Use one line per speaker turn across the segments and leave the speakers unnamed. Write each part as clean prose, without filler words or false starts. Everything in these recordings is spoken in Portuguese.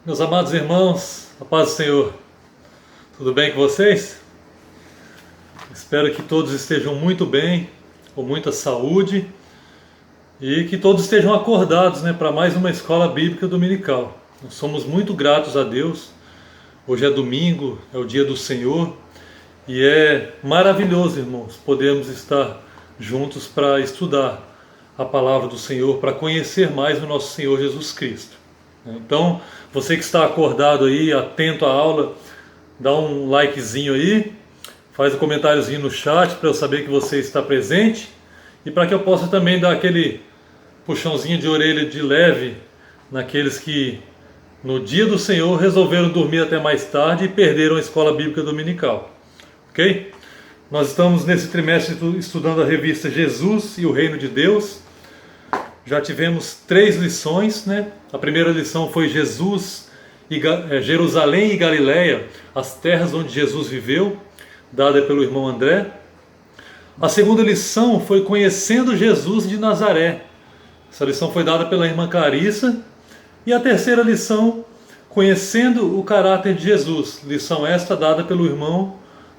Meus amados irmãos, a paz do Senhor, tudo bem com vocês? Espero que todos estejam muito bem, com muita saúde e que todos estejam acordados, para mais uma escola bíblica dominical. Nós somos muito gratos a Deus. Hoje é domingo, é o dia do Senhor e é maravilhoso, irmãos, podermos estar juntos para estudar a palavra do Senhor, para conhecer mais o nosso Senhor Jesus Cristo. Então, você que está acordado aí, atento à aula, dá um likezinho aí, faz um comentáriozinho no chat para eu saber que você está presente e para que eu possa também dar aquele puxãozinho de orelha de leve naqueles que no dia do Senhor resolveram dormir até mais tarde e perderam a escola bíblica dominical. Ok? Nós estamos nesse trimestre estudando a revista Jesus e o Reino de Deus. Já tivemos 3 lições, A primeira lição foi Jerusalém e Galileia, as terras onde Jesus viveu, dada pelo irmão André. A segunda lição foi Conhecendo Jesus de Nazaré. Essa lição foi dada pela irmã Clarissa. E a terceira lição, Conhecendo o caráter de Jesus. Lição esta dada pelo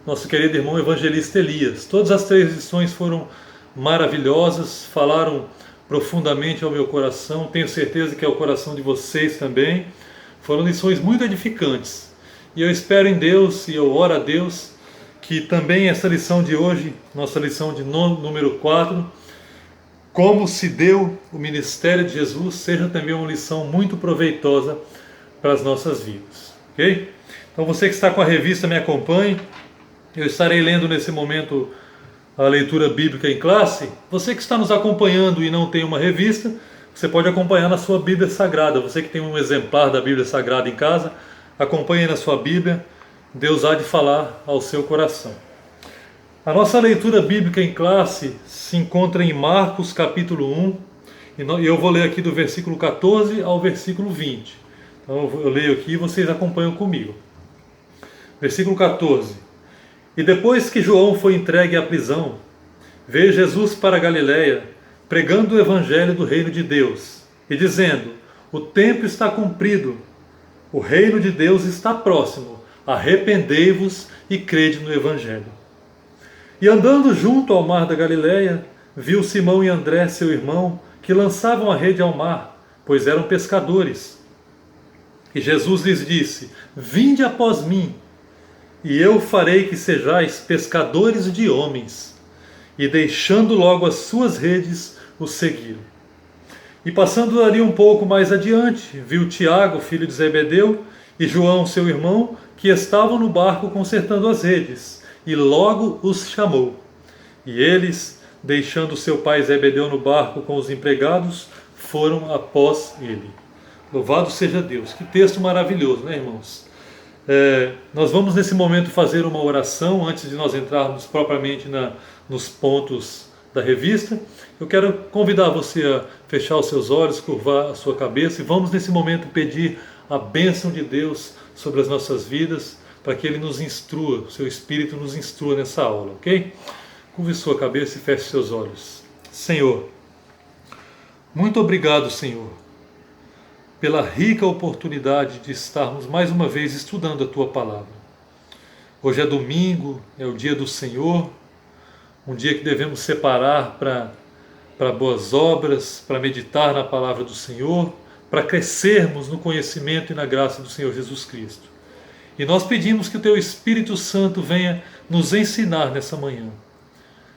nosso querido irmão evangelista Elias. Todas as 3 lições foram maravilhosas, falaram profundamente ao meu coração, tenho certeza que é o coração de vocês também. Foram lições muito edificantes. E eu espero em Deus, e eu oro a Deus, que também essa lição de hoje, nossa lição de número 4, como se deu o ministério de Jesus, seja também uma lição muito proveitosa para as nossas vidas. Ok? Então você que está com a revista, me acompanhe. Eu estarei lendo nesse momento a leitura bíblica em classe. Você que está nos acompanhando e não tem uma revista, você pode acompanhar na sua Bíblia Sagrada. Você que tem um exemplar da Bíblia Sagrada em casa, acompanhe na sua Bíblia. Deus há de falar ao seu coração. A nossa leitura bíblica em classe se encontra em Marcos capítulo 1, e eu vou ler aqui do versículo 14 ao versículo 20. Então eu leio aqui e vocês acompanham comigo. Versículo 14. E depois que João foi entregue à prisão, veio Jesus para a Galileia, pregando o evangelho do reino de Deus, e dizendo: o tempo está cumprido, o reino de Deus está próximo, arrependei-vos e crede no evangelho. E andando junto ao mar da Galileia, viu Simão e André, seu irmão, que lançavam a rede ao mar, pois eram pescadores. E Jesus lhes disse: vinde após mim, e eu farei que sejais pescadores de homens. E deixando logo as suas redes, os seguiram. E passando ali um pouco mais adiante, viu Tiago, filho de Zebedeu, e João, seu irmão, que estavam no barco consertando as redes, e logo os chamou. E eles, deixando seu pai Zebedeu no barco com os empregados, foram após ele. Louvado seja Deus. Que texto maravilhoso, irmãos? Nós vamos nesse momento fazer uma oração antes de nós entrarmos propriamente nos pontos da revista. Eu quero convidar você a fechar os seus olhos, curvar a sua cabeça e vamos nesse momento pedir a bênção de Deus sobre as nossas vidas, para que Ele nos instrua, o seu Espírito nos instrua nessa aula, ok? Curve sua cabeça e feche seus olhos. Senhor, muito obrigado, Senhor, pela rica oportunidade de estarmos mais uma vez estudando a Tua Palavra. Hoje é domingo, é o dia do Senhor, um dia que devemos separar para boas obras, para meditar na Palavra do Senhor, para crescermos no conhecimento e na graça do Senhor Jesus Cristo. E nós pedimos que o Teu Espírito Santo venha nos ensinar nessa manhã.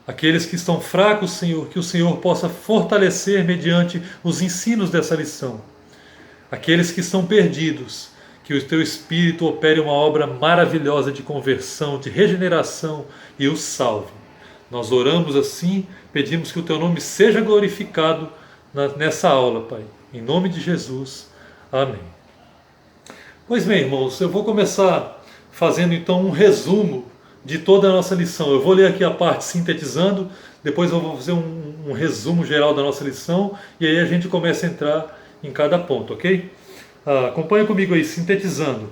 Aqueles que estão fracos, Senhor, que o Senhor possa fortalecer mediante os ensinos dessa lição. Aqueles que estão perdidos, que o Teu Espírito opere uma obra maravilhosa de conversão, de regeneração e os salve. Nós oramos assim, pedimos que o Teu nome seja glorificado nessa aula, Pai. Em nome de Jesus. Amém. Pois bem, irmãos, eu vou começar fazendo então um resumo de toda a nossa lição. Eu vou ler aqui a parte sintetizando, depois eu vou fazer um resumo geral da nossa lição e aí a gente começa a entrar em cada ponto, ok? Acompanha comigo aí, sintetizando.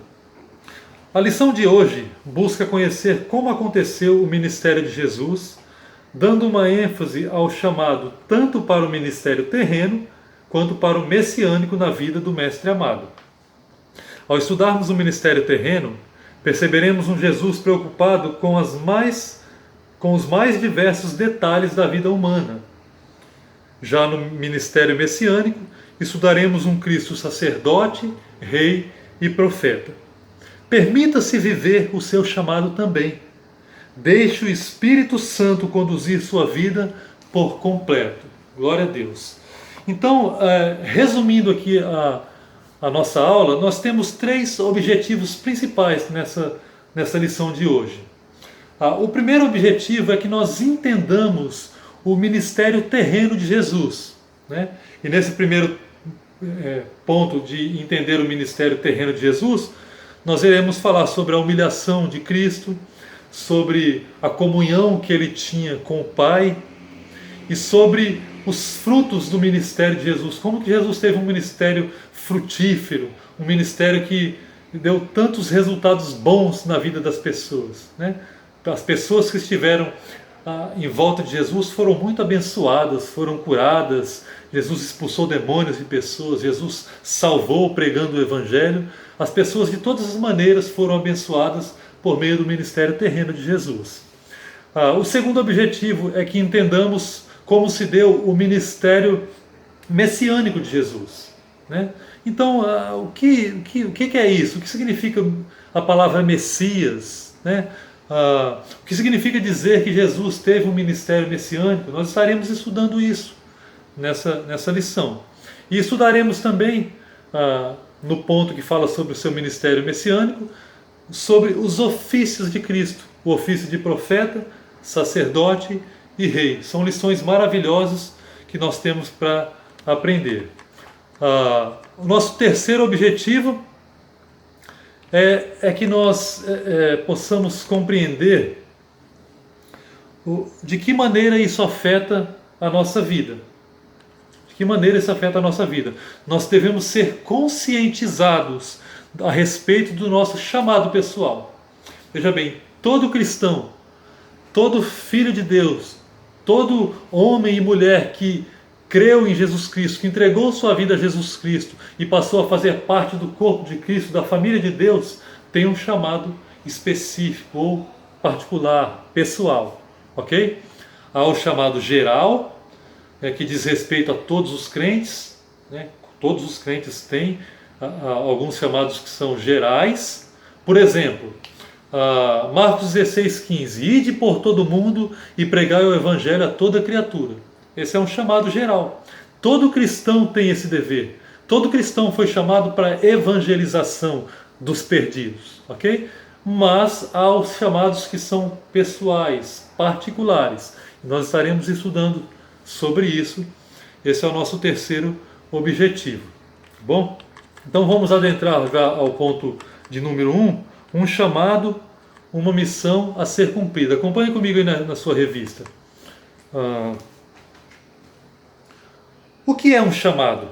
A lição de hoje busca conhecer como aconteceu o ministério de Jesus, dando uma ênfase ao chamado tanto para o ministério terreno, quanto para o messiânico na vida do Mestre amado. Ao estudarmos o ministério terreno, perceberemos um Jesus preocupado com os mais diversos detalhes da vida humana. Já no ministério messiânico, estudaremos um Cristo sacerdote, rei e profeta. Permita-se viver o seu chamado também. Deixe o Espírito Santo conduzir sua vida por completo. Glória a Deus. Então, resumindo aqui a nossa aula, nós temos 3 objetivos principais nessa lição de hoje. O primeiro objetivo é que nós entendamos o ministério terreno de Jesus, né? E nesse primeiro ponto de entender o ministério terreno de Jesus, nós iremos falar sobre a humilhação de Cristo, sobre a comunhão que ele tinha com o Pai e sobre os frutos do ministério de Jesus. Como que Jesus teve um ministério frutífero, um ministério que deu tantos resultados bons na vida das pessoas, né? As pessoas que estiveram em volta de Jesus foram muito abençoadas, foram curadas. Jesus expulsou demônios de pessoas, Jesus salvou pregando o Evangelho. As pessoas de todas as maneiras foram abençoadas por meio do ministério terreno de Jesus. O segundo objetivo é que entendamos como se deu o ministério messiânico de Jesus, né? Então, o que é isso? O que significa a palavra Messias, né? O que significa dizer que Jesus teve um ministério messiânico? Nós estaremos estudando isso nessa lição. E estudaremos também, no ponto que fala sobre o seu ministério messiânico, sobre os ofícios de Cristo, o ofício de profeta, sacerdote e rei. São lições maravilhosas que nós temos para aprender. O nosso terceiro objetivo é que nós possamos compreender de que maneira isso afeta a nossa vida. De que maneira isso afeta a nossa vida. Nós devemos ser conscientizados a respeito do nosso chamado pessoal. Veja bem, todo cristão, todo filho de Deus, todo homem e mulher que creu em Jesus Cristo, que entregou sua vida a Jesus Cristo e passou a fazer parte do corpo de Cristo, da família de Deus, tem um chamado específico ou particular, pessoal, ok? Há o chamado geral, que diz respeito a todos os crentes, né? Todos os crentes têm alguns chamados que são gerais. Por exemplo, Marcos 16,15: Ide por todo mundo e pregai o Evangelho a toda criatura. Esse é um chamado geral. Todo cristão tem esse dever. Todo cristão foi chamado para evangelização dos perdidos, ok? Mas há os chamados que são pessoais, particulares. Nós estaremos estudando sobre isso. Esse é o nosso terceiro objetivo. Tá bom? Então vamos adentrar já ao ponto de número 1, um chamado, uma missão a ser cumprida. Acompanhe comigo aí na sua revista. O que é um chamado?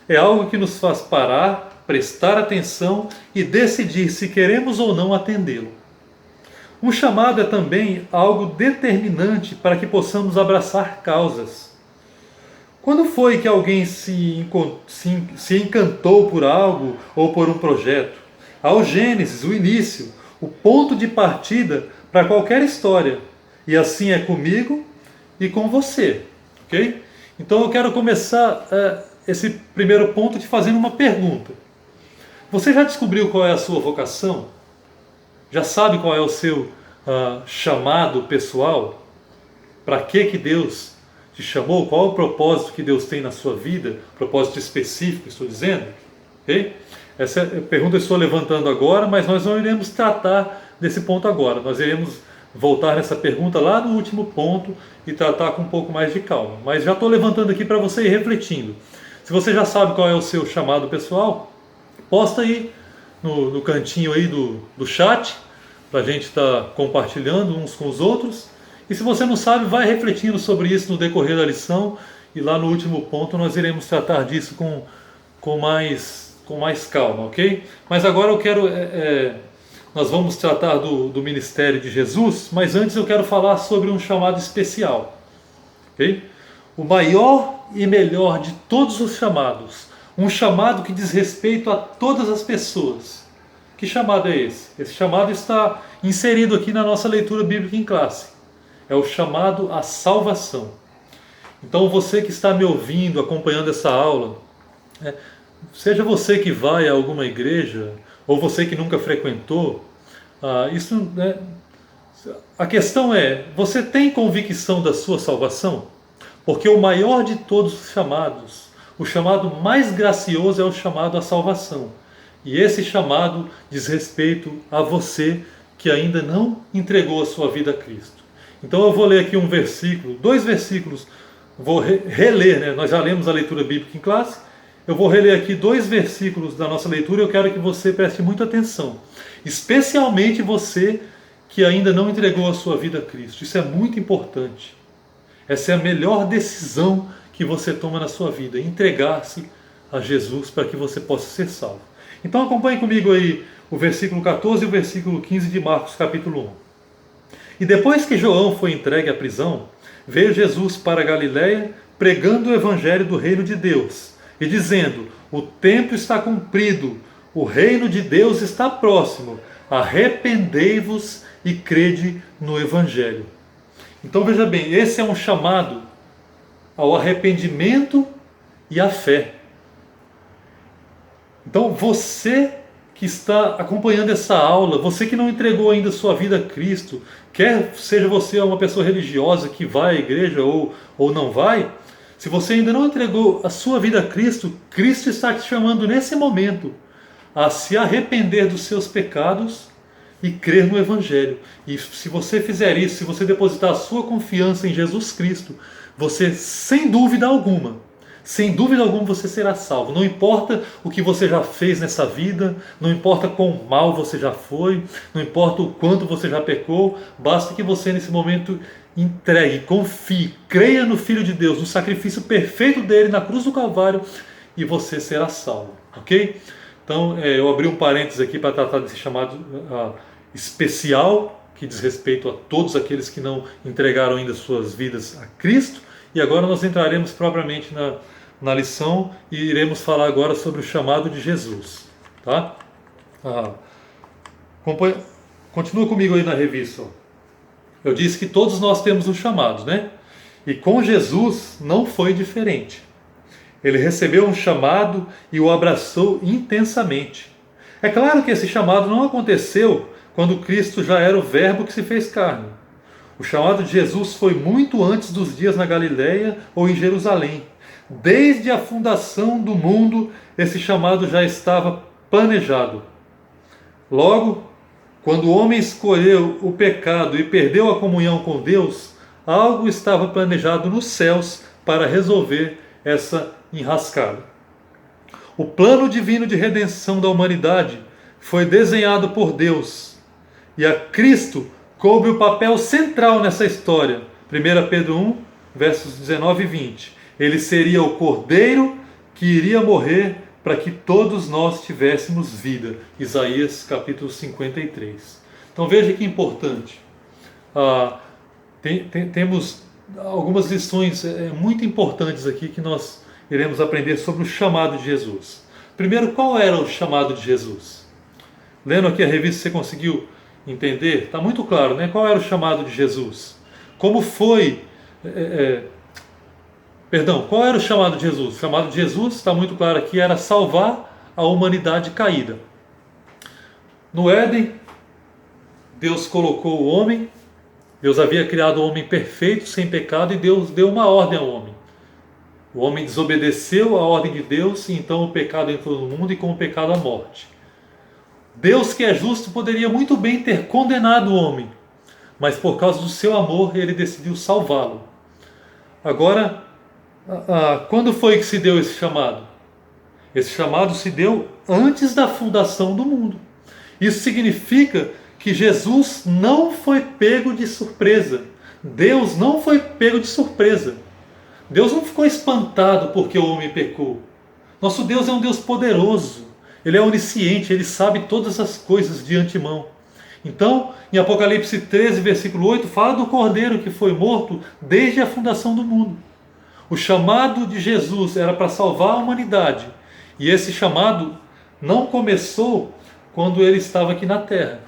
É algo que nos faz parar, prestar atenção e decidir se queremos ou não atendê-lo. Um chamado é também algo determinante para que possamos abraçar causas. Quando foi que alguém se encantou por algo ou por um projeto? Há o Gênesis, o início, o ponto de partida para qualquer história. E assim é comigo e com você, ok? Então eu quero começar esse primeiro ponto te fazendo uma pergunta. Você já descobriu qual é a sua vocação? Já sabe qual é o seu chamado pessoal? Para que Deus te chamou? Qual é o propósito que Deus tem na sua vida? Propósito específico, estou dizendo? Okay? Essa pergunta eu estou levantando agora, mas nós não iremos tratar desse ponto agora. Nós iremos voltar nessa pergunta lá no último ponto e tratar com um pouco mais de calma. Mas já estou levantando aqui para você ir refletindo. Se você já sabe qual é o seu chamado pessoal, posta aí no cantinho aí do chat, para a gente estar compartilhando uns com os outros. E se você não sabe, vai refletindo sobre isso no decorrer da lição, e lá no último ponto nós iremos tratar disso com mais calma, ok? Mas agora eu quero... nós vamos tratar do ministério de Jesus, mas antes eu quero falar sobre um chamado especial, ok? O maior e melhor de todos os chamados, um chamado que diz respeito a todas as pessoas. Que chamado é esse? Esse chamado está inserido aqui na nossa leitura bíblica em classe. É o chamado à salvação. Então você que está me ouvindo, acompanhando essa aula, seja você que vai a alguma igreja, ou você que nunca frequentou, a questão é, você tem convicção da sua salvação? Porque o maior de todos os chamados, o chamado mais gracioso é o chamado à salvação. E esse chamado diz respeito a você que ainda não entregou a sua vida a Cristo. Então eu vou ler aqui um versículo, 2 versículos, vou reler, né? Nós já lemos a leitura bíblica em classe, eu vou reler aqui 2 versículos da nossa leitura e eu quero que você preste muita atenção. Especialmente você que ainda não entregou a sua vida a Cristo. Isso é muito importante. Essa é a melhor decisão que você toma na sua vida, entregar-se a Jesus para que você possa ser salvo. Então acompanhe comigo aí o versículo 14 e o versículo 15 de Marcos capítulo 1. E depois que João foi entregue à prisão, veio Jesus para a Galiléia pregando o evangelho do reino de Deus e dizendo: o tempo está cumprido, o reino de Deus está próximo, arrependei-vos e crede no evangelho. Então veja bem, esse é um chamado ao arrependimento e à fé. Então você que está acompanhando essa aula, você que não entregou ainda sua vida a Cristo, quer seja você uma pessoa religiosa que vai à igreja ou não vai, se você ainda não entregou a sua vida a Cristo, Cristo está te chamando nesse momento a se arrepender dos seus pecados e crer no Evangelho. E se você fizer isso, se você depositar a sua confiança em Jesus Cristo, você, sem dúvida alguma, você será salvo. Não importa o que você já fez nessa vida, não importa quão mal você já foi, não importa o quanto você já pecou, basta que você nesse momento entregue, confie, creia no Filho de Deus, no sacrifício perfeito dele na cruz do Calvário, e você será salvo, ok? Então eu abri um parênteses aqui para tratar desse chamado especial, que diz respeito a todos aqueles que não entregaram ainda suas vidas a Cristo. E agora nós entraremos propriamente na lição e iremos falar agora sobre o chamado de Jesus. Tá? Continua comigo aí na revista. Eu disse que todos nós temos um chamado, né? E com Jesus não foi diferente. Ele recebeu um chamado e o abraçou intensamente. É claro que esse chamado não aconteceu quando Cristo já era o Verbo que se fez carne. O chamado de Jesus foi muito antes dos dias na Galiléia ou em Jerusalém. Desde a fundação do mundo, esse chamado já estava planejado. Logo, quando o homem escolheu o pecado e perdeu a comunhão com Deus, algo estava planejado nos céus para resolver essa enrascada. O plano divino de redenção da humanidade foi desenhado por Deus, e a Cristo coube o papel central nessa história. 1 Pedro 1, versos 19 e 20. Ele seria o Cordeiro que iria morrer para que todos nós tivéssemos vida. Isaías capítulo 53. Então veja que importante. Temos algumas lições muito importantes aqui que nós iremos aprender sobre o chamado de Jesus. Primeiro, qual era o chamado de Jesus? Lendo aqui a revista, você conseguiu entender? Está muito claro, né? Qual era o chamado de Jesus? Como foi... qual era o chamado de Jesus? O chamado de Jesus, está muito claro aqui, era salvar a humanidade caída. No Éden, Deus colocou o homem, Deus havia criado o homem perfeito, sem pecado, e Deus deu uma ordem ao homem. O homem desobedeceu a ordem de Deus, e então o pecado entrou no mundo, e com o pecado a morte. Deus, que é justo, poderia muito bem ter condenado o homem, mas por causa do seu amor, ele decidiu salvá-lo. Agora, quando foi que se deu esse chamado? Esse chamado se deu antes da fundação do mundo. Isso significa que Jesus não foi pego de surpresa. Deus não foi pego de surpresa. Deus não ficou espantado porque o homem pecou. Nosso Deus é um Deus poderoso. Ele é onisciente, ele sabe todas as coisas de antemão. Então, em Apocalipse 13, versículo 8, fala do Cordeiro que foi morto desde a fundação do mundo. O chamado de Jesus era para salvar a humanidade. E esse chamado não começou quando ele estava aqui na terra.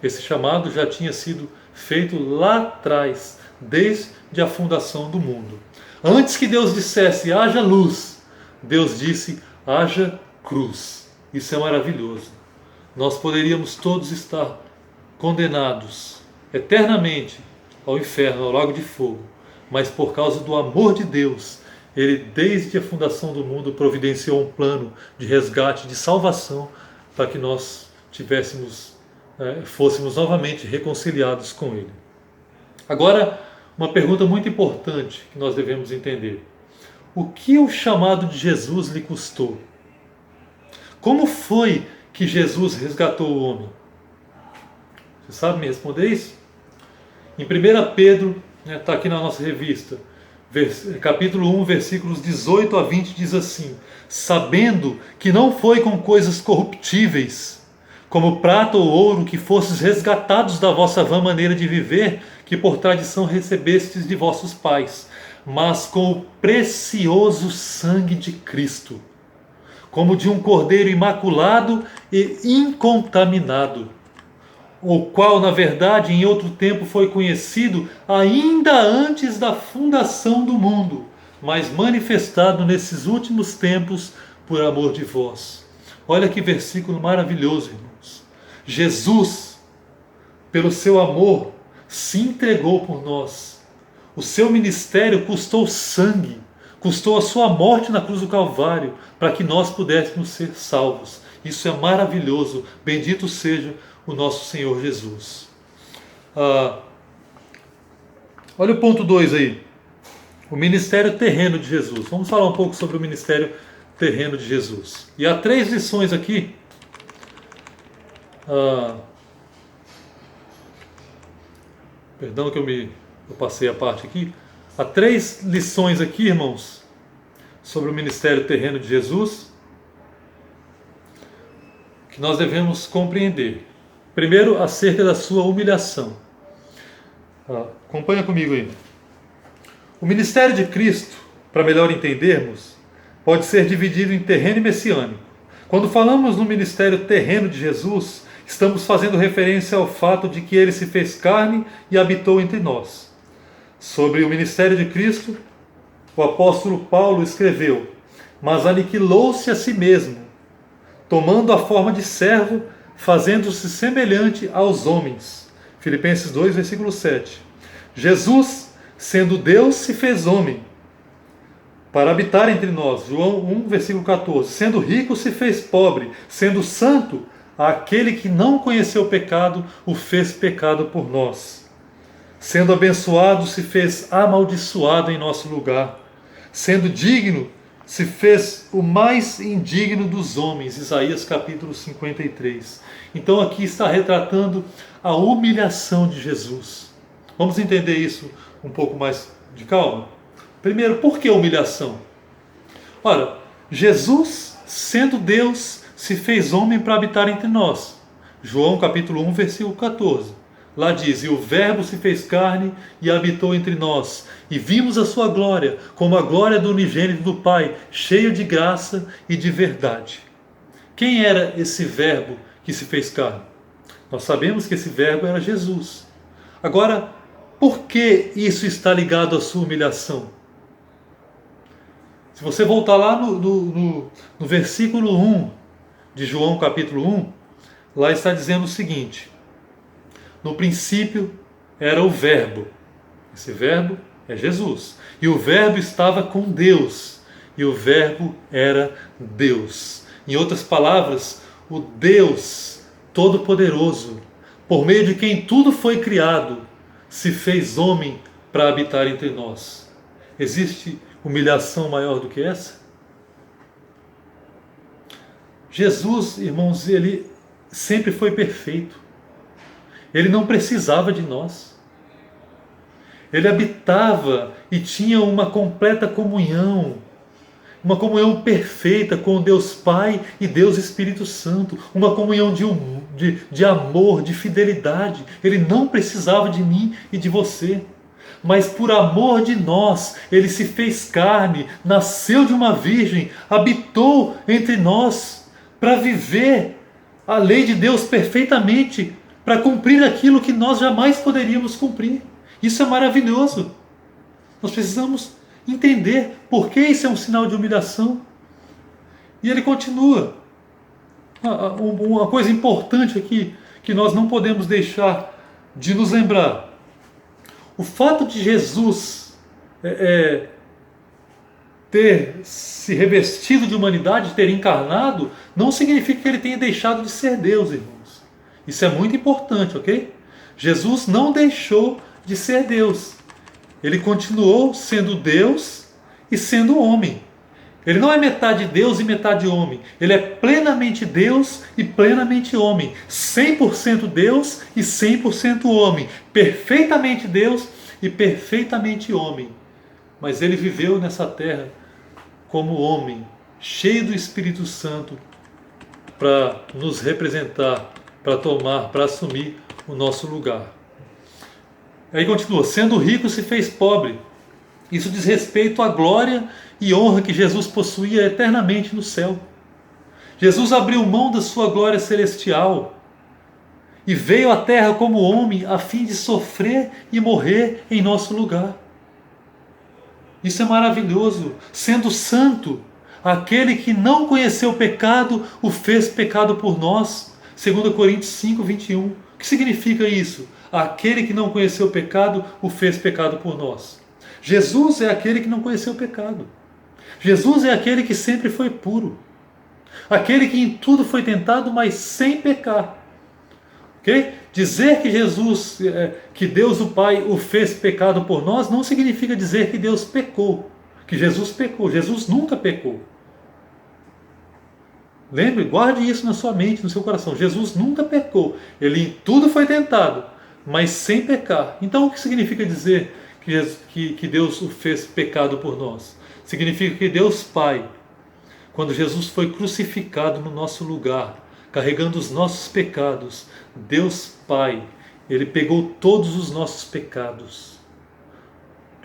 Esse chamado já tinha sido feito lá atrás, desde a fundação do mundo. Antes que Deus dissesse haja luz, Deus disse haja cruz. Isso é maravilhoso. Nós poderíamos todos estar condenados eternamente ao inferno, ao lago de fogo, mas por causa do amor de Deus, Ele desde a fundação do mundo providenciou um plano de resgate, de salvação, para que nós fôssemos novamente reconciliados com Ele. Agora, uma pergunta muito importante que nós devemos entender: o que o chamado de Jesus lhe custou? Como foi que Jesus resgatou o homem? Você sabe me responder isso? Em 1 Pedro, está aqui na nossa revista, capítulo 1, versículos 18 a 20, diz assim: sabendo que não foi com coisas corruptíveis, como prata ou ouro, que fostes resgatados da vossa vã maneira de viver, que por tradição recebestes de vossos pais, mas com o precioso sangue de Cristo, como de um cordeiro imaculado e incontaminado, o qual, na verdade, em outro tempo foi conhecido ainda antes da fundação do mundo, mas manifestado nesses últimos tempos por amor de vós. Olha que versículo maravilhoso, irmãos. Jesus, pelo seu amor, se entregou por nós. O seu ministério custou sangue, custou a sua morte na cruz do Calvário, para que nós pudéssemos ser salvos. Isso é maravilhoso. Bendito seja o nosso Senhor Jesus. Olha o ponto 2 aí. O ministério terreno de Jesus. Vamos falar um pouco sobre o ministério terreno de Jesus. E há 3 lições aqui. Perdão que eu passei a parte aqui. Há 3 lições aqui, irmãos, sobre o ministério terreno de Jesus, que nós devemos compreender. Primeiro, acerca da sua humilhação. Acompanha comigo aí. O ministério de Cristo, para melhor entendermos, pode ser dividido em terreno e messiânico. Quando falamos no ministério terreno de Jesus, estamos fazendo referência ao fato de que ele se fez carne e habitou entre nós. Sobre o ministério de Cristo, o apóstolo Paulo escreveu: mas aniquilou-se a si mesmo, tomando a forma de servo, fazendo-se semelhante aos homens. Filipenses 2, versículo 7. Jesus, sendo Deus, se fez homem para habitar entre nós. João 1, versículo 14. Sendo rico, se fez pobre. Sendo santo, aquele que não conheceu o pecado, o fez pecado por nós. Sendo abençoado, se fez amaldiçoado em nosso lugar. Sendo digno, se fez o mais indigno dos homens. Isaías capítulo 53. Então aqui está retratando a humilhação de Jesus. Vamos entender isso um pouco mais de calma? Primeiro, por que humilhação? Ora, Jesus, sendo Deus, se fez homem para habitar entre nós. João capítulo 1, versículo 14. Lá diz: e o Verbo se fez carne e habitou entre nós, e vimos a sua glória, como a glória do unigênito do Pai, cheio de graça e de verdade. Quem era esse Verbo que se fez carne? Nós sabemos que esse Verbo era Jesus. Agora, por que isso está ligado à sua humilhação? Se você voltar lá no versículo 1 de João capítulo 1, lá está dizendo o seguinte: no princípio era o Verbo. Esse Verbo é Jesus. E o Verbo estava com Deus. E o Verbo era Deus. Em outras palavras, o Deus Todo-Poderoso, por meio de quem tudo foi criado, se fez homem para habitar entre nós. Existe humilhação maior do que essa? Jesus, irmãos, ele sempre foi perfeito. Ele não precisava de nós. Ele habitava e tinha uma completa comunhão, uma comunhão perfeita com Deus Pai e Deus Espírito Santo, uma comunhão de amor, de fidelidade. Ele não precisava de mim e de você. mas por amor de nós, ele se fez carne, nasceu de uma virgem, habitou entre nós para viver a lei de Deus perfeitamente, para cumprir aquilo que nós jamais poderíamos cumprir. Isso é maravilhoso. Nós precisamos entender por que isso é um sinal de humilhação. E ele continua. Uma coisa importante aqui que nós não podemos deixar de nos lembrar. O fato de Jesus ter se revestido de humanidade, ter encarnado, não significa que ele tenha deixado de ser Deus, irmãos. Isso é muito importante, ok? Jesus não deixou de ser Deus. Ele continuou sendo Deus e sendo homem. Ele não é metade Deus e metade homem. Ele é plenamente Deus e plenamente homem. 100% Deus e 100% homem. Perfeitamente Deus e perfeitamente homem. Mas ele viveu nessa terra como homem, cheio do Espírito Santo, para nos representar, para assumir o nosso lugar. Aí continua, sendo rico se fez pobre. Isso diz respeito à glória e honra que Jesus possuía eternamente no céu. Jesus abriu mão da sua glória celestial e veio à terra como homem a fim de sofrer e morrer em nosso lugar. Isso é maravilhoso. Sendo santo, aquele que não conheceu o pecado o fez pecado por nós. 2 Coríntios 5, 21. O que significa isso? Aquele que não conheceu o pecado o fez pecado por nós. Jesus é aquele que não conheceu o pecado. Jesus é aquele que sempre foi puro. Aquele que em tudo foi tentado, mas sem pecar. Okay? Dizer que Jesus, que Deus o Pai o fez pecado por nós, não significa dizer que Deus pecou, que Jesus pecou. Jesus nunca pecou. Lembre, guarde isso na sua mente, no seu coração. Jesus nunca pecou. Ele em tudo foi tentado, mas sem pecar. Então o que significa dizer que Deus o fez pecado por nós? Significa que Deus Pai, quando Jesus foi crucificado no nosso lugar, carregando os nossos pecados, Deus Pai, Ele pegou todos os nossos pecados,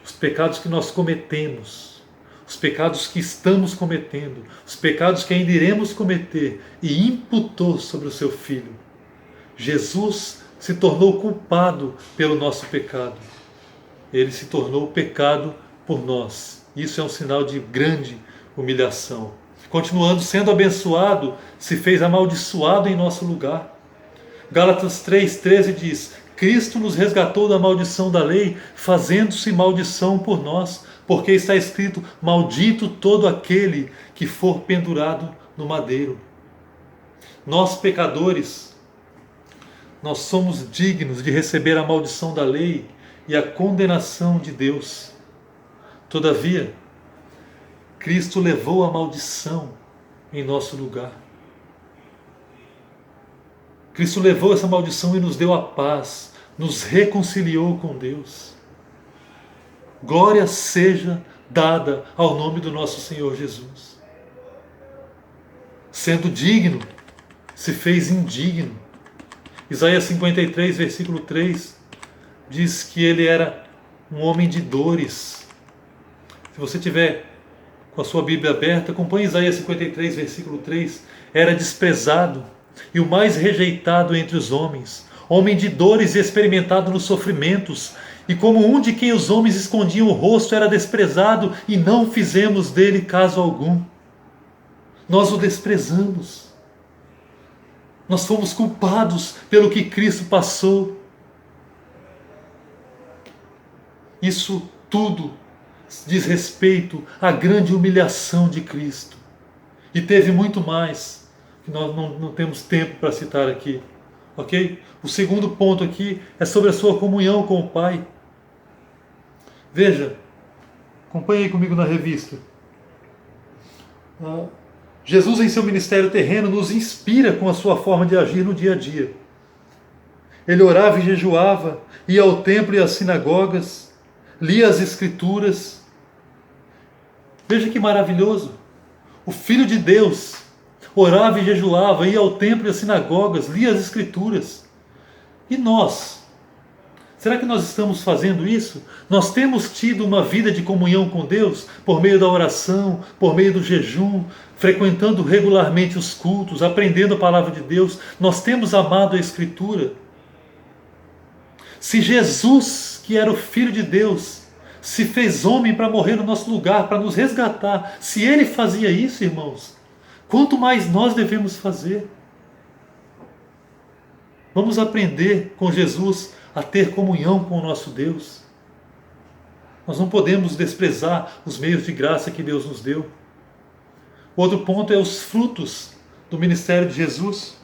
os pecados que nós cometemos, os pecados que estamos cometendo, os pecados que ainda iremos cometer, e imputou sobre o seu Filho. Jesus se tornou culpado pelo nosso pecado. Ele se tornou pecado por nós. Isso é um sinal de grande humilhação. Continuando, sendo abençoado, se fez amaldiçoado em nosso lugar. Gálatas 3,13 diz: Cristo nos resgatou da maldição da lei, fazendo-se maldição por nós, porque está escrito: maldito todo aquele que for pendurado no madeiro. Nós, pecadores, nós somos dignos de receber a maldição da lei e a condenação de Deus. Todavia, Cristo levou a maldição em nosso lugar. Cristo levou essa maldição e nos deu a paz, nos reconciliou com Deus. Glória seja dada ao nome do nosso Senhor Jesus. Sendo digno, se fez indigno. Isaías 53, versículo 3, diz que ele era um homem de dores. Se você tiver com a sua Bíblia aberta, acompanhe Isaías 53, versículo 3. Era desprezado e o mais rejeitado entre os homens, homem de dores e experimentado nos sofrimentos, e como um de quem os homens escondiam o rosto, era desprezado e não fizemos dele caso algum. Nós o desprezamos. Nós fomos culpados pelo que Cristo passou. Isso tudo diz respeito à grande humilhação de Cristo. E teve muito mais, que nós não temos tempo para citar aqui. Ok? O segundo ponto aqui é sobre a sua comunhão com o Pai. Veja, acompanhe aí comigo na revista. Jesus, em seu ministério terreno, nos inspira com a sua forma de agir no dia a dia. Ele orava e jejuava, ia ao templo e às sinagogas, lia as Escrituras. Veja que maravilhoso. O Filho de Deus orava e jejuava, ia ao templo e às sinagogas, lia as Escrituras. E nós? Será que nós estamos fazendo isso? Nós temos tido uma vida de comunhão com Deus por meio da oração, por meio do jejum, frequentando regularmente os cultos, aprendendo a palavra de Deus. Nós temos amado a Escritura. Se Jesus, que era o Filho de Deus, se fez homem para morrer no nosso lugar, para nos resgatar, se Ele fazia isso, irmãos, quanto mais nós devemos fazer? Vamos aprender com Jesus a ter comunhão com o nosso Deus. Nós não podemos desprezar os meios de graça que Deus nos deu. Outro ponto é os frutos do ministério de Jesus.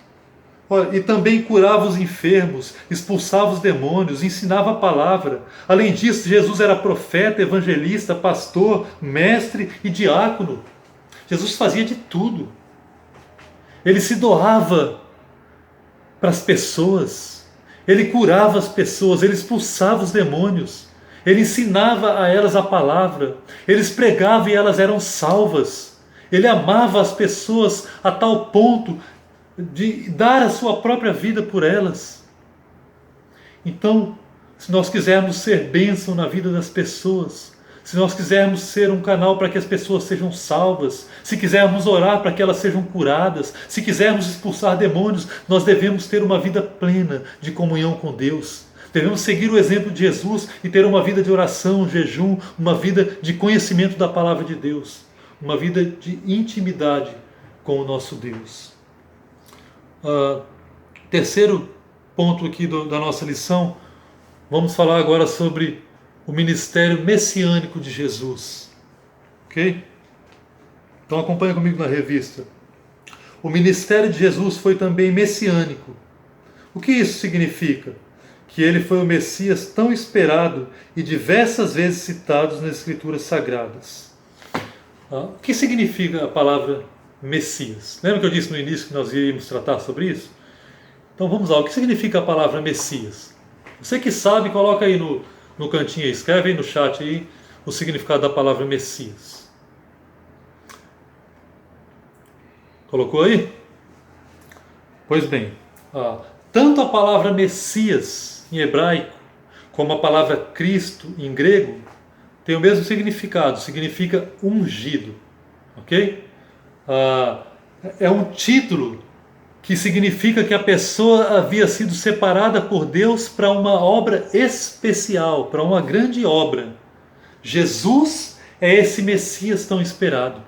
Olha, e também curava os enfermos, expulsava os demônios, ensinava a palavra. Além disso, Jesus era profeta, evangelista, pastor, mestre e diácono. Jesus fazia de tudo. Ele se doava para as pessoas. Ele curava as pessoas, ele expulsava os demônios, ele ensinava a elas a palavra, eles pregavam e elas eram salvas. Ele amava as pessoas a tal ponto de dar a sua própria vida por elas. Então, se nós quisermos ser bênção na vida das pessoas, se nós quisermos ser um canal para que as pessoas sejam salvas, se quisermos orar para que elas sejam curadas, se quisermos expulsar demônios, nós devemos ter uma vida plena de comunhão com Deus. Devemos seguir o exemplo de Jesus e ter uma vida de oração, jejum, uma vida de conhecimento da palavra de Deus, uma vida de intimidade com o nosso Deus. Terceiro ponto aqui da nossa lição, vamos falar agora sobre o ministério messiânico de Jesus. Ok? Então acompanha comigo na revista. O ministério de Jesus foi também messiânico. O que isso significa? Que ele foi o Messias tão esperado e diversas vezes citado nas Escrituras Sagradas. O que significa a palavra Messias? Lembra que eu disse no início que nós iríamos tratar sobre isso? Então vamos lá, o que significa a palavra Messias? Você que sabe, coloca aí no cantinho aí, escreve aí no chat aí o significado da palavra Messias. Colocou aí? Pois bem, tanto a palavra Messias em hebraico como a palavra Cristo em grego tem o mesmo significado, significa ungido, ok? É um título que significa que a pessoa havia sido separada por Deus para uma obra especial, para uma grande obra. Jesus é esse Messias tão esperado.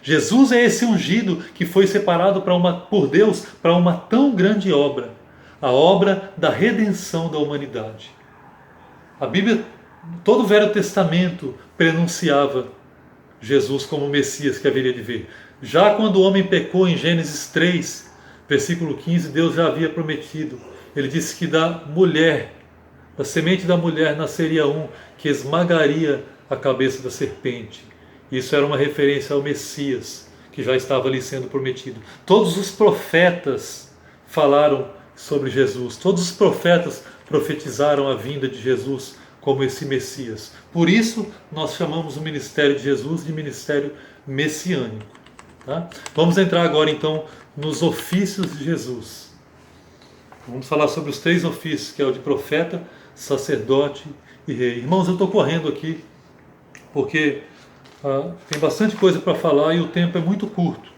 Jesus é esse ungido que foi separado por Deus para uma tão grande obra, a obra da redenção da humanidade. A Bíblia, todo o Velho Testamento prenunciava Jesus como o Messias que haveria de vir. Já quando o homem pecou em Gênesis 3, versículo 15, Deus já havia prometido. Ele disse que da semente da mulher nasceria um que esmagaria a cabeça da serpente. Isso era uma referência ao Messias que já estava ali sendo prometido. Todos os profetas falaram sobre Jesus. Todos os profetas profetizaram a vinda de Jesus como esse Messias. Por isso nós chamamos o ministério de Jesus de ministério messiânico. Tá? Vamos entrar agora então nos ofícios de Jesus. Vamos falar sobre os 3 ofícios, que é o de profeta, sacerdote e rei. Irmãos, eu estou correndo aqui porque tem bastante coisa para falar e o tempo é muito curto.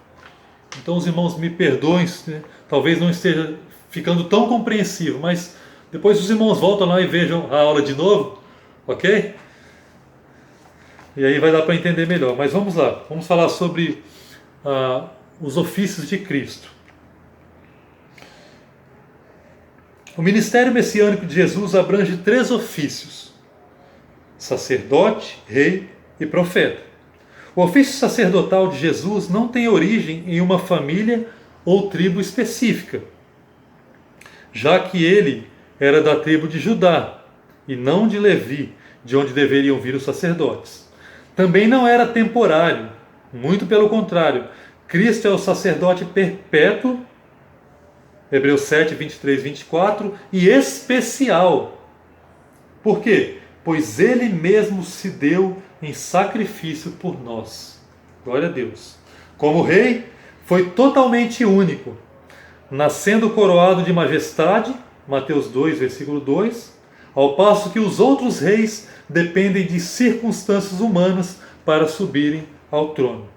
Então os irmãos me perdoem, né? Talvez não esteja ficando tão compreensivo, mas depois os irmãos voltam lá e vejam a aula de novo, ok? E aí vai dar para entender melhor. Mas vamos lá, vamos falar sobre os ofícios de Cristo. O ministério messiânico de Jesus abrange 3 ofícios: sacerdote, rei e profeta. O ofício sacerdotal de Jesus não tem origem em uma família ou tribo específica, já que ele era da tribo de Judá e não de Levi, de onde deveriam vir os sacerdotes. Também não era temporário, muito pelo contrário. Cristo é o sacerdote perpétuo, Hebreus 7, 23, 24, e especial. Por quê? Pois ele mesmo se deu em sacrifício por nós. Glória a Deus. Como rei, foi totalmente único, nascendo coroado de majestade, Mateus 2, versículo 2, ao passo que os outros reis dependem de circunstâncias humanas para subirem ao trono.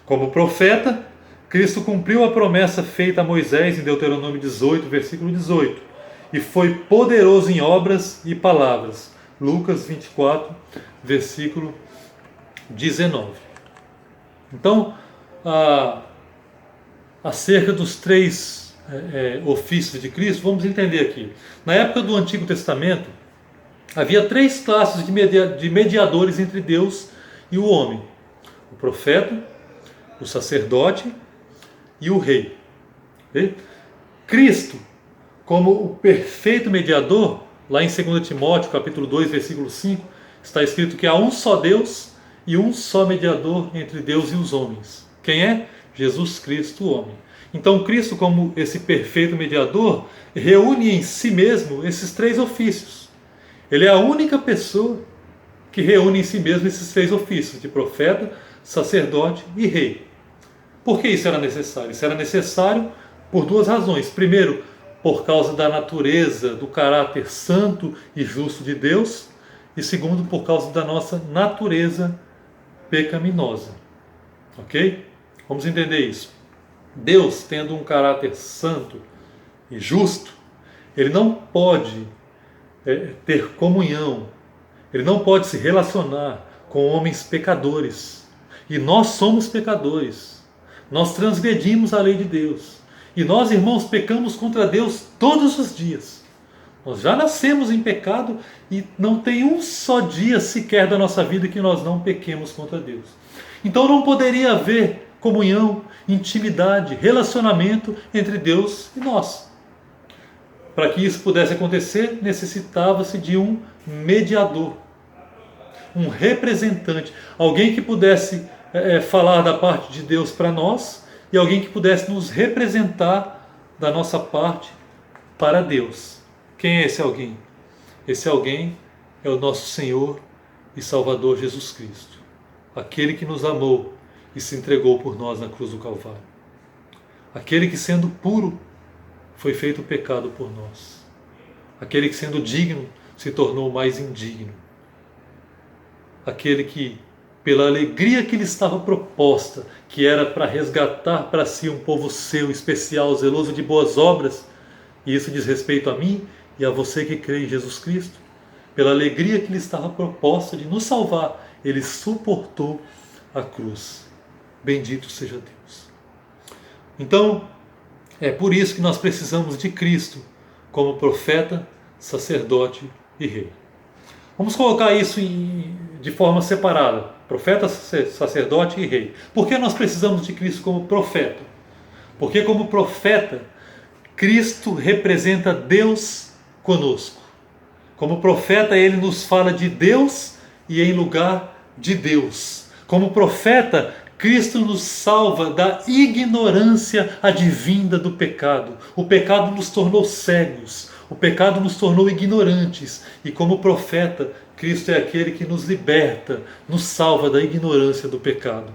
Como profeta, Cristo cumpriu a promessa feita a Moisés em Deuteronômio 18, versículo 18, e foi poderoso em obras e palavras. Lucas 24, versículo 19. Então, acerca dos três ofícios de Cristo, vamos entender aqui. Na época do Antigo Testamento, havia três classes de mediadores entre Deus e o homem: o profeta, o sacerdote e o rei. Cristo, como o perfeito mediador, lá em 2 Timóteo, capítulo 2, versículo 5, está escrito que há um só Deus e um só mediador entre Deus e os homens. Quem é? Jesus Cristo, o homem. Então Cristo, como esse perfeito mediador, reúne em si mesmo esses três ofícios. Ele é a única pessoa que reúne em si mesmo esses três ofícios, de profeta, sacerdote e rei. Por que isso era necessário? Isso era necessário por duas razões. Primeiro, por causa da natureza, do caráter santo e justo de Deus. E segundo, por causa da nossa natureza pecaminosa. Ok? Vamos entender isso. Deus, tendo um caráter santo e justo, ele não pode ter comunhão, ele não pode se relacionar com homens pecadores. E nós somos pecadores. Nós transgredimos a lei de Deus. E nós, irmãos, pecamos contra Deus todos os dias. Nós já nascemos em pecado e não tem um só dia sequer da nossa vida que nós não pequemos contra Deus. Então não poderia haver comunhão, intimidade, relacionamento entre Deus e nós. Para que isso pudesse acontecer, necessitava-se de um mediador, um representante, alguém que pudesse falar da parte de Deus para nós e alguém que pudesse nos representar da nossa parte para Deus. Quem é esse alguém? Esse alguém é o nosso Senhor e Salvador Jesus Cristo, aquele que nos amou e se entregou por nós na cruz do Calvário, aquele que, sendo puro, foi feito pecado por nós, aquele que, sendo digno, se tornou mais indigno, aquele que, pela alegria que lhe estava proposta, que era para resgatar para si um povo seu, especial, zeloso de boas obras, e isso diz respeito a mim e a você que crê em Jesus Cristo, pela alegria que lhe estava proposta de nos salvar, ele suportou a cruz. Bendito seja Deus. Então, é por isso que nós precisamos de Cristo como profeta, sacerdote e rei. Vamos colocar isso de forma separada: profeta, sacerdote e rei. Por que nós precisamos de Cristo como profeta? Porque, como profeta, Cristo representa Deus conosco. Como profeta, ele nos fala de Deus e em lugar de Deus. Como profeta, Cristo nos salva da ignorância advinda do pecado. O pecado nos tornou cegos, o pecado nos tornou ignorantes. E como profeta, Cristo é aquele que nos liberta, nos salva da ignorância do pecado.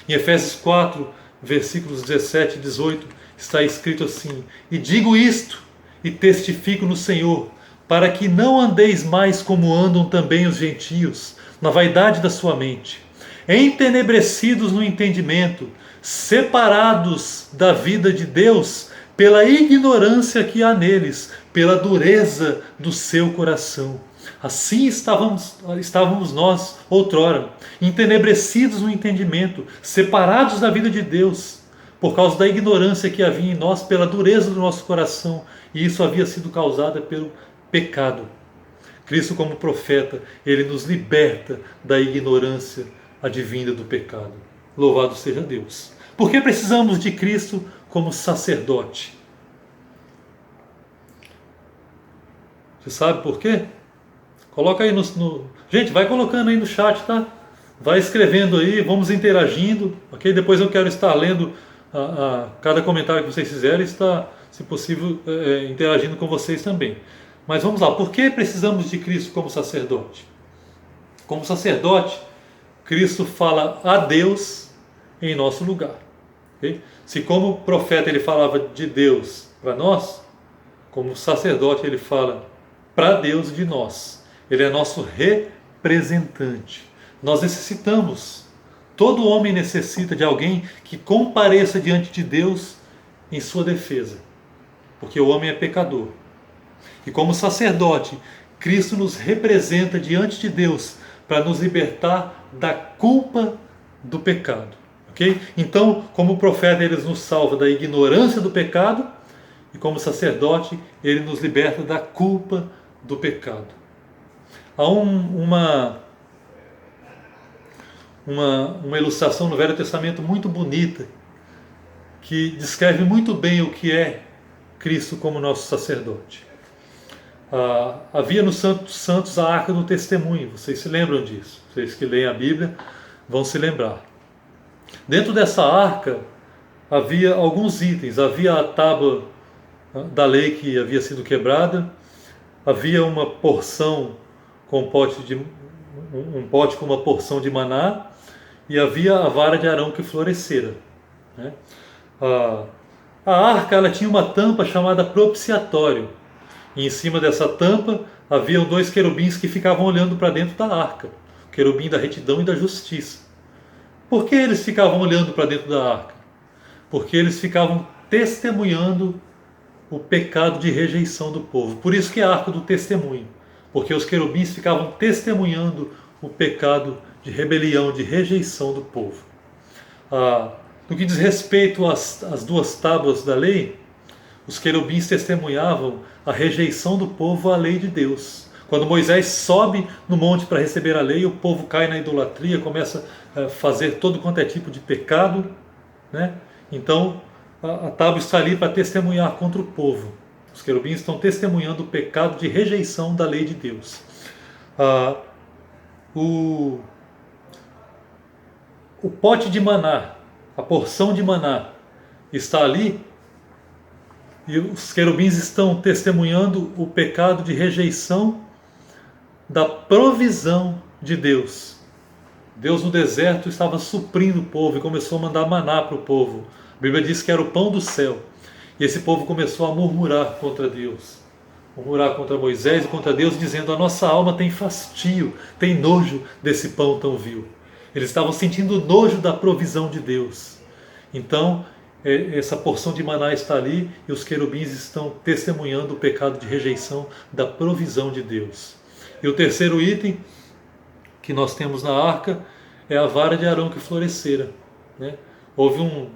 Em Efésios 4, versículos 17 e 18, está escrito assim: e digo isto, e testifico no Senhor, para que não andeis mais como andam também os gentios, na vaidade da sua mente, entenebrecidos no entendimento, separados da vida de Deus, pela ignorância que há neles, pela dureza do seu coração. Assim estávamos nós outrora, entenebrecidos no entendimento, separados da vida de Deus, por causa da ignorância que havia em nós, pela dureza do nosso coração, e isso havia sido causado pelo pecado. Cristo, como profeta, ele nos liberta da ignorância advinda do pecado. Louvado seja Deus. Por que precisamos de Cristo como sacerdote? Você sabe por quê? Coloca aí Gente, vai colocando aí no chat, tá? Vai escrevendo aí, vamos interagindo, ok? Depois eu quero estar lendo cada comentário que vocês fizerem, está, se possível, interagindo com vocês também. Mas vamos lá, por que precisamos de Cristo como sacerdote? Como sacerdote, Cristo fala a Deus em nosso lugar. Okay? Se como profeta ele falava de Deus para nós, como sacerdote ele fala para Deus de nós. Ele é nosso representante. Nós necessitamos, todo homem necessita de alguém que compareça diante de Deus em sua defesa, porque o homem é pecador. E como sacerdote, Cristo nos representa diante de Deus para nos libertar da culpa do pecado. Okay? Então, como profeta, ele nos salva da ignorância do pecado, e como sacerdote, ele nos liberta da culpa do pecado. Há uma ilustração no Velho Testamento muito bonita, que descreve muito bem o que é Cristo como nosso sacerdote. Havia nos Santos a Arca do Testemunho, vocês se lembram disso? Vocês que leem a Bíblia vão se lembrar. Dentro dessa arca havia alguns itens. Havia a tábua da lei que havia sido quebrada, havia uma porção com um pote com uma porção de maná, e havia a vara de Arão que florescera. Né? A arca, ela tinha uma tampa chamada propiciatório, e em cima dessa tampa haviam 2 querubins que ficavam olhando para dentro da arca, o querubim da retidão e da justiça. Por que eles ficavam olhando para dentro da arca? Porque eles ficavam testemunhando o pecado de rejeição do povo. Por isso que é a arca do testemunho, porque os querubins ficavam testemunhando o pecado de rebelião, de rejeição do povo. No que diz respeito às 2 tábuas da lei, os querubins testemunhavam a rejeição do povo à lei de Deus. Quando Moisés sobe no monte para receber a lei, o povo cai na idolatria, começa a fazer todo quanto é tipo de pecado, né? Então, a tábua está ali para testemunhar contra o povo. Os querubins estão testemunhando o pecado de rejeição da lei de Deus. O pote de maná, a porção de maná, está ali, e os querubins estão testemunhando o pecado de rejeição da provisão de Deus. Deus no deserto estava suprindo o povo e começou a mandar maná para o povo. A Bíblia diz que era o pão do céu. E esse povo começou a murmurar contra Deus, murmurar contra Moisés e contra Deus, dizendo: a nossa alma tem fastio, tem nojo desse pão tão vil. Eles estavam sentindo nojo da provisão de Deus. Então, essa porção de maná está ali e os querubins estão testemunhando o pecado de rejeição da provisão de Deus. E o terceiro item que nós temos na arca é a vara de Arão que florescera. Né? Houve um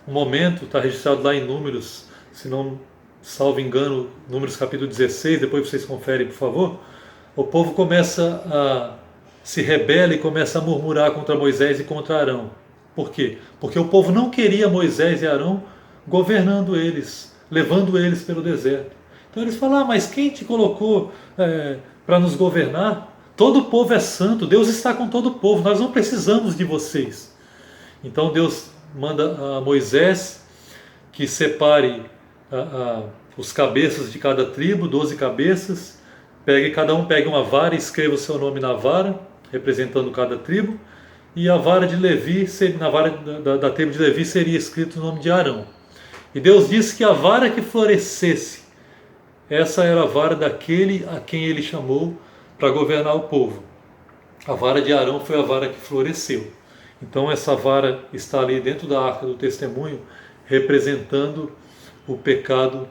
momento, está registrado lá em Números, se não salvo engano, Números capítulo 16, depois vocês conferem, por favor. O povo começa a se rebela e começa a murmurar contra Moisés e contra Arão. Por quê? Porque o povo não queria Moisés e Arão governando eles, levando eles pelo deserto. Então eles falam: mas quem te colocou para nos governar? Todo o povo é santo, Deus está com todo o povo, nós não precisamos de vocês. Então Deus manda a Moisés que separe os cabeças de cada tribo, 12 cabeças, cada um pegue uma vara e escreva o seu nome na vara, representando cada tribo, e a vara de Levi, na vara da tribo de Levi seria escrito o nome de Arão. E Deus disse que a vara que florescesse, essa era a vara daquele a quem ele chamou para governar o povo. A vara de Arão foi a vara que floresceu. Então essa vara está ali dentro da arca do testemunho, representando o pecado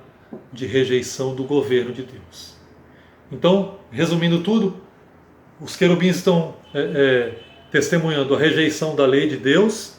de rejeição do governo de Deus. Então, resumindo tudo, os querubins estão testemunhando a rejeição da lei de Deus,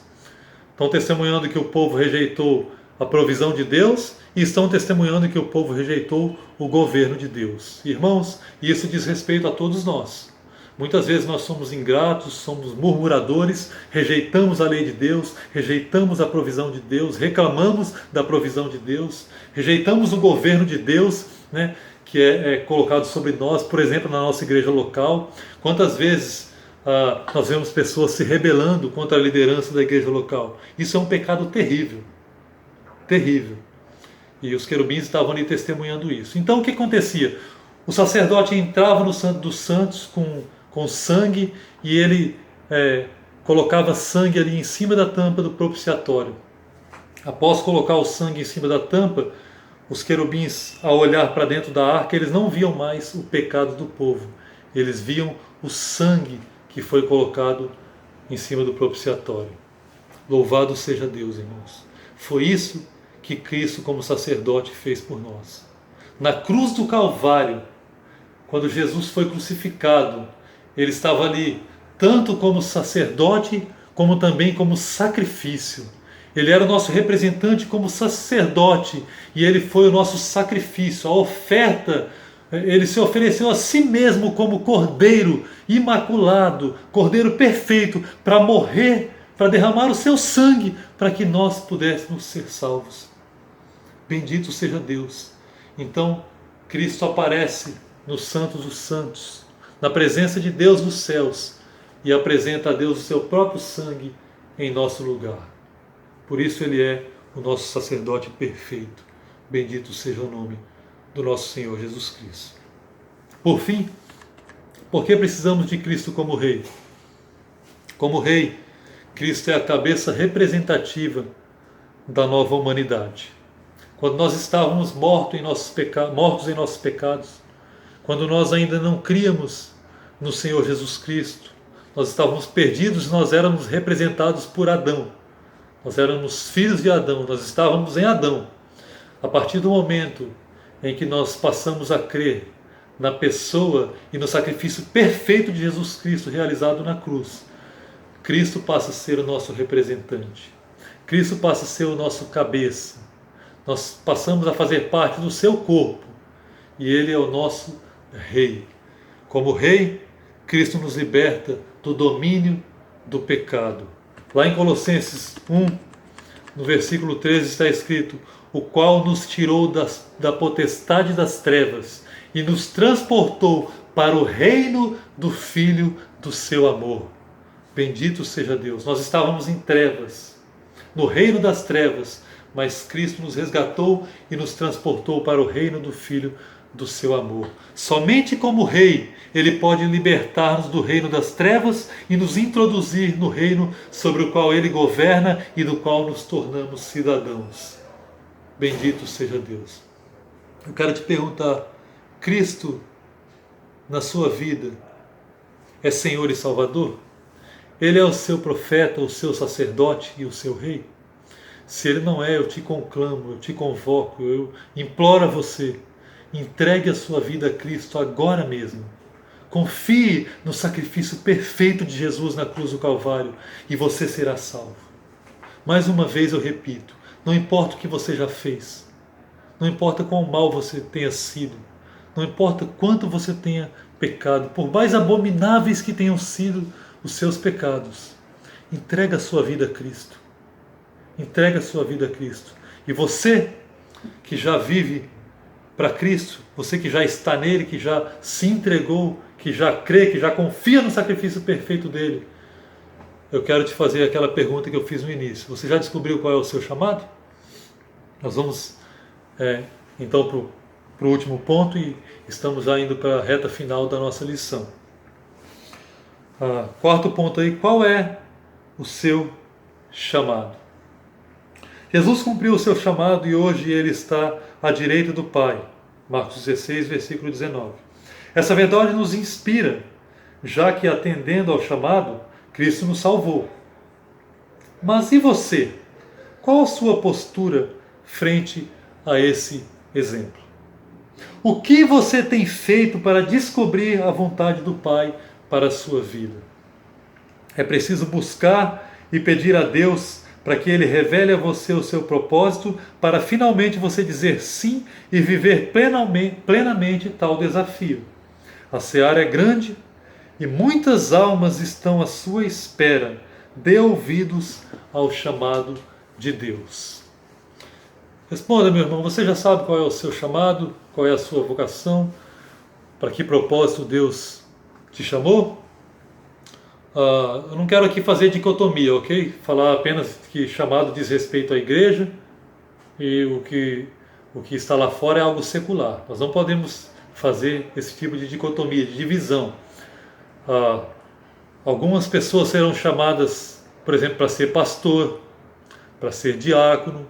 estão testemunhando que o povo rejeitou a provisão de Deus e estão testemunhando que o povo rejeitou o governo de Deus. Irmãos, isso diz respeito a todos nós. Muitas vezes nós somos ingratos, somos murmuradores, rejeitamos a lei de Deus, rejeitamos a provisão de Deus, reclamamos da provisão de Deus, rejeitamos o governo de Deus, né, que é colocado sobre nós, por exemplo, na nossa igreja local. Quantas vezes nós vemos pessoas se rebelando contra a liderança da igreja local? Isso é um pecado terrível, terrível. E os querubins estavam ali testemunhando isso. Então o que acontecia? O sacerdote entrava no Santo dos Santos com sangue e ele colocava sangue ali em cima da tampa do propiciatório. Após colocar o sangue em cima da tampa, os querubins, ao olhar para dentro da arca, eles não viam mais o pecado do povo. Eles viam o sangue que foi colocado em cima do propiciatório. Louvado seja Deus, irmãos. Foi isso que Cristo, como sacerdote, fez por nós. Na cruz do Calvário, quando Jesus foi crucificado, ele estava ali tanto como sacerdote, como também como sacrifício. Ele era o nosso representante como sacerdote e ele foi o nosso sacrifício, a oferta. Ele se ofereceu a si mesmo como cordeiro imaculado, cordeiro perfeito, para morrer, para derramar o seu sangue, para que nós pudéssemos ser salvos. Bendito seja Deus. Então, Cristo aparece no Santo dos Santos, na presença de Deus nos céus, e apresenta a Deus o seu próprio sangue em nosso lugar. Por isso ele é o nosso sacerdote perfeito. Bendito seja o nome do nosso Senhor Jesus Cristo. Por fim, por que precisamos de Cristo como Rei? Como Rei, Cristo é a cabeça representativa da nova humanidade. Quando nós estávamos mortos em nossos pecados, quando nós ainda não críamos no Senhor Jesus Cristo, nós estávamos perdidos, nós éramos representados por Adão. Nós éramos filhos de Adão, nós estávamos em Adão. A partir do momento em que nós passamos a crer na pessoa e no sacrifício perfeito de Jesus Cristo realizado na cruz, Cristo passa a ser o nosso representante. Cristo passa a ser o nosso cabeça. Nós passamos a fazer parte do seu corpo e ele é o nosso Rei. Como Rei, Cristo nos liberta do domínio do pecado. Lá em Colossenses 1, no versículo 13 está escrito: o qual nos tirou da potestade das trevas e nos transportou para o reino do Filho do seu amor. Bendito seja Deus. Nós estávamos em trevas, no reino das trevas, mas Cristo nos resgatou e nos transportou para o reino do Filho do seu amor. Somente como Rei, Ele pode libertar-nos do reino das trevas e nos introduzir no reino sobre o qual Ele governa e do qual nos tornamos cidadãos. Bendito seja Deus. Eu quero te perguntar, Cristo, na sua vida, é Senhor e Salvador? Ele é o seu profeta, o seu sacerdote e o seu Rei? Se Ele não é, eu te conclamo, eu te convoco, eu imploro a você, entregue a sua vida a Cristo agora mesmo. Confie no sacrifício perfeito de Jesus na cruz do Calvário e você será salvo. Mais uma vez eu repito, não importa o que você já fez, não importa quão mal você tenha sido, não importa quanto você tenha pecado, por mais abomináveis que tenham sido os seus pecados, entrega a sua vida a Cristo. Entrega a sua vida a Cristo. E você que já vive para Cristo, você que já está nele, que já se entregou, que já crê, que já confia no sacrifício perfeito dele, eu quero te fazer aquela pergunta que eu fiz no início. Você já descobriu qual é o seu chamado? Nós vamos então para o último ponto e estamos já indo para a reta final da nossa lição. Quarto ponto aí, qual é o seu chamado? Jesus cumpriu o seu chamado e hoje ele está à direita do Pai. Marcos 16, versículo 19. Essa verdade nos inspira, já que atendendo ao chamado, Cristo nos salvou. Mas e você? Qual a sua postura frente a esse exemplo? O que você tem feito para descobrir a vontade do Pai para a sua vida? É preciso buscar e pedir a Deus para que Ele revele a você o seu propósito, para finalmente você dizer sim e viver plenamente tal desafio. A seara é grande e muitas almas estão à sua espera. Dê ouvidos ao chamado de Deus. Responda, meu irmão, você já sabe qual é o seu chamado, qual é a sua vocação, para que propósito Deus te chamou? Eu não quero aqui fazer dicotomia, ok? Falar apenas que chamado diz respeito à igreja e o que está lá fora é algo secular. Nós não podemos fazer esse tipo de dicotomia, de divisão. Algumas pessoas serão chamadas, por exemplo, para ser pastor, para ser diácono.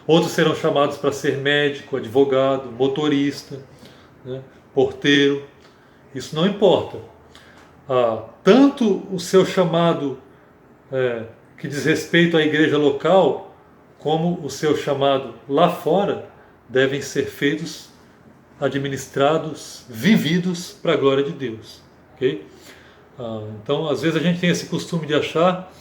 Outros serão chamados para ser médico, advogado, motorista, né, porteiro. Isso não importa. Tanto o seu chamado que diz respeito à igreja local, como o seu chamado lá fora, devem ser feitos, administrados, vividos para a glória de Deus. Okay? Então, às vezes a gente tem esse costume de achar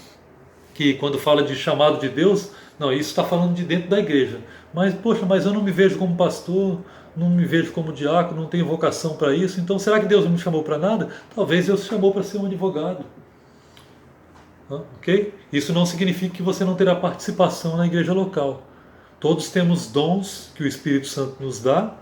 que quando fala de chamado de Deus, não, isso está falando de dentro da igreja. Mas, poxa, mas eu não me vejo como pastor, não me vejo como diácono, não tenho vocação para isso, então será que Deus não me chamou para nada? Talvez Deus te chamou para ser um advogado. Ok? Isso não significa que você não terá participação na igreja local. Todos temos dons que o Espírito Santo nos dá,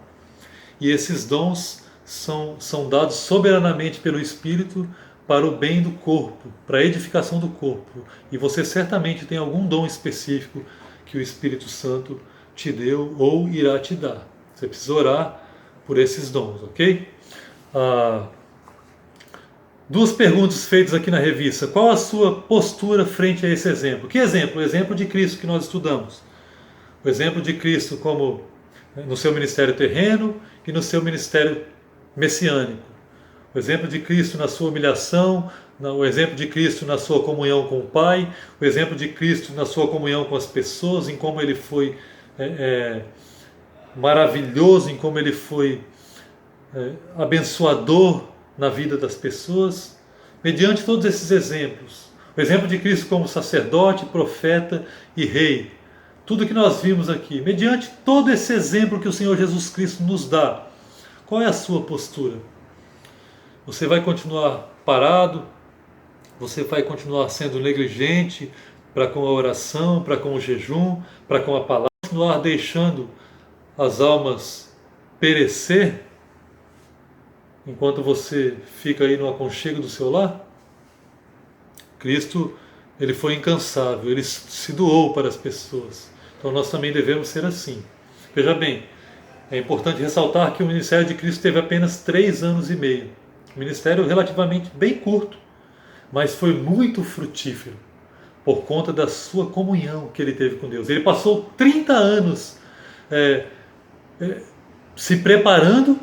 e esses dons são dados soberanamente pelo Espírito para o bem do corpo, para a edificação do corpo. E você certamente tem algum dom específico que o Espírito Santo te deu ou irá te dar. Você precisa orar por esses dons, ok? Duas perguntas feitas aqui na revista. Qual a sua postura frente a esse exemplo? Que exemplo? O exemplo de Cristo que nós estudamos. O exemplo de Cristo como no seu ministério terreno e no seu ministério messiânico. O exemplo de Cristo na sua humilhação, o exemplo de Cristo na sua comunhão com o Pai, o exemplo de Cristo na sua comunhão com as pessoas, em como ele foi maravilhoso, em como ele foi abençoador na vida das pessoas. Mediante todos esses exemplos, o exemplo de Cristo como sacerdote, profeta e rei, tudo que nós vimos aqui, mediante todo esse exemplo que o Senhor Jesus Cristo nos dá, qual é a sua postura? Você vai continuar parado? Você vai continuar sendo negligente para com a oração, para com o jejum, para com a palavra? Continuar deixando as almas perecer enquanto você fica aí no aconchego do seu lar? Cristo, ele foi incansável, ele se doou para as pessoas. Então nós também devemos ser assim. Veja bem, é importante ressaltar que o ministério de Cristo teve apenas 3 anos e meio. Um ministério relativamente bem curto, mas foi muito frutífero por conta da sua comunhão que ele teve com Deus. Ele passou 30 anos se preparando,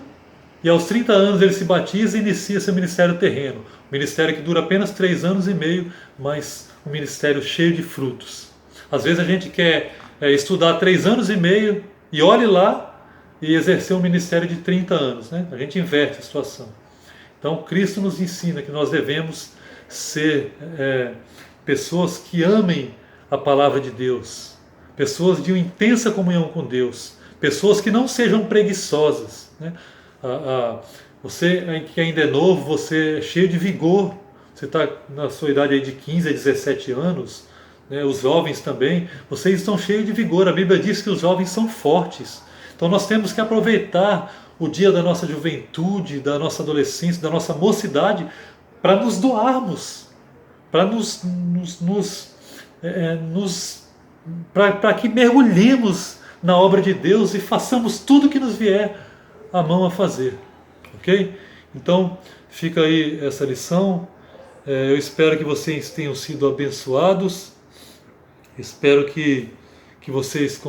e aos 30 anos ele se batiza e inicia seu ministério terreno. Um ministério que dura apenas 3 anos e meio, mas um ministério cheio de frutos. Às vezes a gente quer estudar 3 anos e meio e olhe lá e exercer um ministério de 30 anos. Né? A gente inverte a situação. Então Cristo nos ensina que nós devemos ser pessoas que amem a palavra de Deus, pessoas de uma intensa comunhão com Deus, pessoas que não sejam preguiçosas. Né? Você que ainda é novo, você é cheio de vigor, você está na sua idade aí de 15 a 17 anos, né? Os jovens também, vocês estão cheios de vigor. A Bíblia diz que os jovens são fortes. Então nós temos que aproveitar o dia da nossa juventude, da nossa adolescência, da nossa mocidade, para nos doarmos, para para que mergulhemos na obra de Deus e façamos tudo que nos vier a mão a fazer, ok? Então fica aí essa lição. Eu espero que vocês tenham sido abençoados. Espero que vocês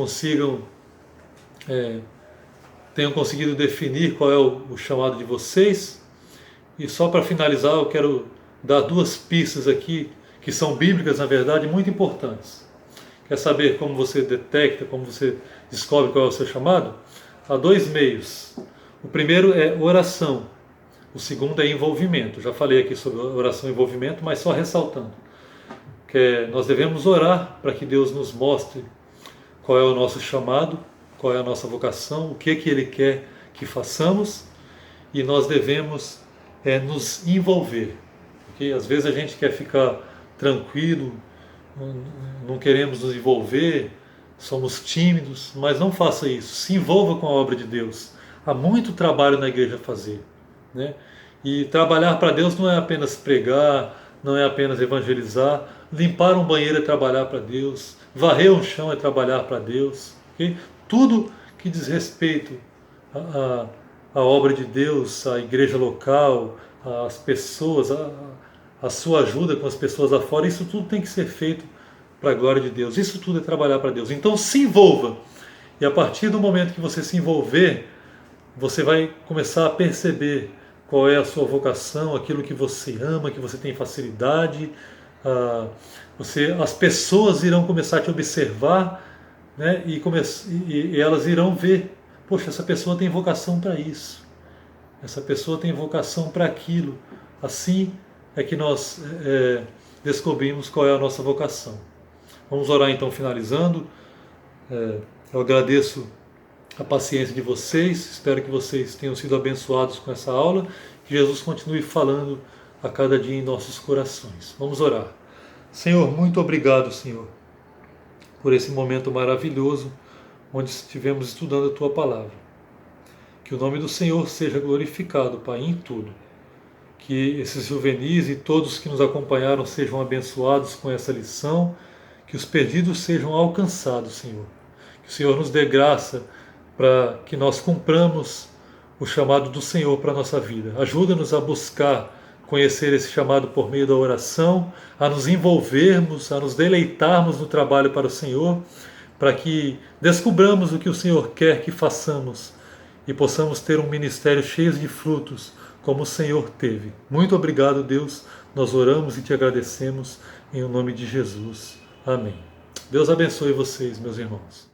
tenham conseguido definir qual é o chamado de vocês. E só para finalizar, eu quero dar 2 pistas aqui, que são bíblicas, na verdade, muito importantes. Quer saber como você detecta, como você descobre qual é o seu chamado? Há 2 meios. O primeiro é oração. O segundo é envolvimento. Já falei aqui sobre oração e envolvimento, mas só ressaltando. Nós devemos orar para que Deus nos mostre qual é o nosso chamado, qual é a nossa vocação, o que Ele quer que façamos, e nós devemos nos envolver. Okay? Às vezes a gente quer ficar tranquilo, não queremos nos envolver, somos tímidos, mas não faça isso. Se envolva com a obra de Deus. Há muito trabalho na igreja a fazer. Né? E trabalhar para Deus não é apenas pregar, não é apenas evangelizar. Limpar um banheiro é trabalhar para Deus. Varrer um chão é trabalhar para Deus. Okay? Tudo que diz respeito à obra de Deus, à igreja local, às pessoas, a sua ajuda com as pessoas lá fora, isso tudo tem que ser feito para a glória de Deus. Isso tudo é trabalhar para Deus. Então se envolva. E a partir do momento que você se envolver, você vai começar a perceber qual é a sua vocação, aquilo que você ama, que você tem facilidade. As pessoas irão começar a te observar, né, e elas irão ver, poxa, essa pessoa tem vocação para isso, essa pessoa tem vocação para aquilo. Assim é que nós descobrimos qual é a nossa vocação. Vamos orar então, finalizando. Eu agradeço a paciência de vocês, espero que vocês tenham sido abençoados com essa aula, que Jesus continue falando a cada dia em nossos corações. Vamos orar. Senhor, muito obrigado, Senhor, por esse momento maravilhoso onde estivemos estudando a Tua Palavra. Que o nome do Senhor seja glorificado, Pai, em tudo. Que esses juvenis e todos que nos acompanharam sejam abençoados com essa lição, que os perdidos sejam alcançados, Senhor. Que o Senhor nos dê graça para que nós cumpramos o chamado do Senhor para a nossa vida. Ajuda-nos a buscar conhecer esse chamado por meio da oração, a nos envolvermos, a nos deleitarmos no trabalho para o Senhor, para que descubramos o que o Senhor quer que façamos e possamos ter um ministério cheio de frutos, como o Senhor teve. Muito obrigado, Deus. Nós oramos e te agradecemos em nome de Jesus. Amém. Deus abençoe vocês, meus irmãos.